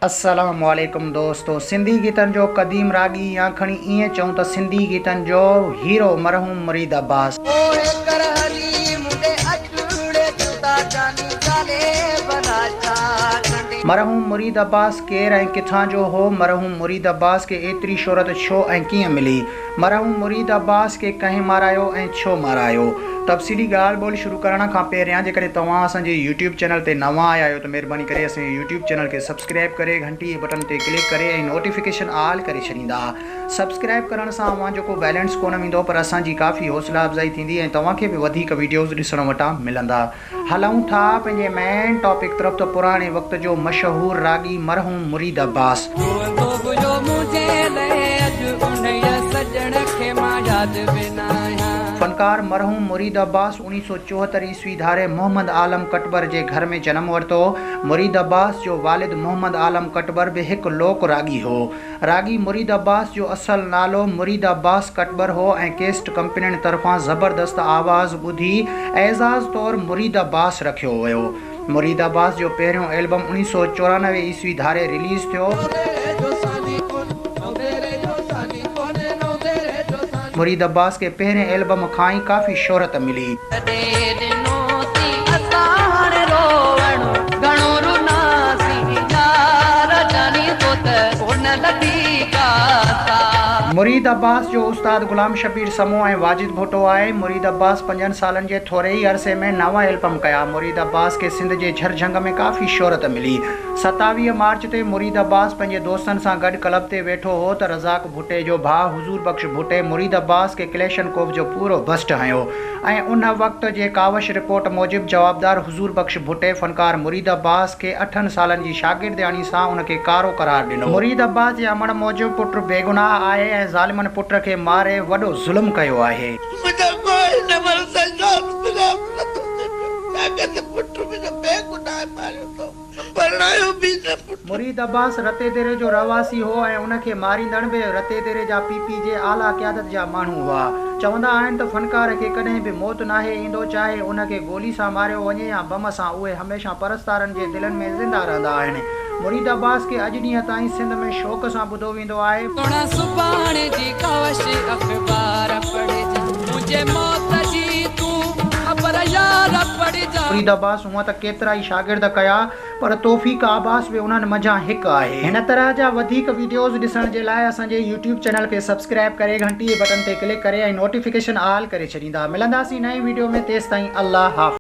अस्सलामुअलैकुम दोस्तों, सिंधी गीतन जो क़दीम रागी या खणी इएं चऊं त सिंधी गीतन जो हीरो मरहूम मुरीद अब्बास। मरहूम मुरीद अब्बास केर ऐं किथां जो हो? मरहूम मुरीद अब्बास के एतिरी शोहरत छो ऐं कीअं मिली? मरहूम मुरीद अब्बास के कंहिं मारायो ऐं छो मारायो? तफ़सीली ॻाल्हि ॿोल शुरू करण खां पहिरियां जेकॾहिं तव्हां असांजे यूट्यूब चैनल ते नवां आया आहियो त महिरबानी करे असांजे यूट्यूब चैनल खे सब्सक्राइब करे घंटी जे बटन ते क्लिक करे ऐं नोटिफिकेशन ऑल करे छॾींदा। सब्सक्राइब करण सां अव्हां जेको बैलेंस कोन वेंदो पर असांजी काफ़ी हौसला अफ़ज़ाई थींदी ऐं तव्हांखे बि वधीक वीडियोज़ ॾिसण वटां मिलंदा। हलूं था पंहिंजे मेन टॉपिक तरफ़ त पुराणे वक़्त जो मशहूर रागी मरहूम मुरीद अब्बास। फनकार मरहूम मुरीद अब्बास 1974 ईस्वी धारे मोहम्मद आलम कटबर जे घर में जन्म वरितो। मुरीद अब्बास जो वालिद मोहम्मद आलम कटबर भी एक लोक रागी हो। रागी मुरीद अब्बास जो असल नालो मुरीद अब्बास कटबर हो ऐं केस्ट कंपनियुनि तरफ़ां ज़बरदस्त आवाज़ ॿुधी एज़ाज़ तौर मुरीद अब्बास रखियो वियो। मुरीद अब्बास जो पहिरियों एल्बम 1994 ईस्वी धारे रिलीज़ थियो। मुरीद अब्बास के पहिरें एल्बम खां ई काफ़ी शोहरत मिली। मुरीद अब्बास जो उस्ताद गुलाम शबीर समो ऐं वाजिद भुट्टो आहे। मुरीद अब्बास 5 सालनि जे थोरे ई अरसे में नवा एल्बम कया। मुरीद अब्बास के सिंध जे झरझंग में काफ़ी शोहरत मिली। 27 मार्च ते मुरीद अब्बास पंहिंजे दोस्तनि सां गॾु क्लब ते वेठो हो त रज़ाक भुट्टे जो भाउ हुज़ूर बख्श भुट्टे मुरीद अब्बास के क्लेशनकोफ जो पूरो बस्ट हयो ऐं उन वक़्त जे कावश रिपोर्ट मूजिब जवाबदार हुज़ूर बख्श भुट्टे फनकार मुरीद अब्बास के 8 सालनि जी शागिर्दियाणी सां उनखे कारो करार ॾिनो। मुरीद अब्बास जे अमण मूजिब पुट बेगुनाह आहे ऐं ज़ालिमनि पुट खे मारे वॾो ज़ुल्म कयो आहे। मुरीद अब्बास रते देरे जो रवासी हो ऐं उनखे मारींदड़ बि रते देरे जा पीपी जे आला क़यादत जा माण्हू हुआ। चवंदा आहिनि त फनकार खे कॾहिं बि मौत नाहे ईंदो, चाहे उनखे गोली सां मारियो वञे या बम सां, उहे हमेशह परस्तारनि जे दिलनि में ज़िंदा रहंदा आहिनि। मुरीद अब्बास के अॼु ॾींहं ताईं सिंध में शौक़ सां ॿुधो वेंदो आहे। मुरीद अब्बास हुअं त केतिरा ई शागिर्द कया पर तौफ़ीक़ अब्बास बि उन्हनि मंझां हिकु आहे। हिन तरह जा वधीक वीडियोज़ ॾिसण जे लाइ असांजे यूट्यूब चैनल खे सब्सक्राइब करे घंटी जे बटन ते क्लिक करे ऐं नोटिफिकेशन ऑल करे छॾींदा। मिलंदासीं नई वीडियो में, तेसिताईं अल्लाह हाफ़िज़।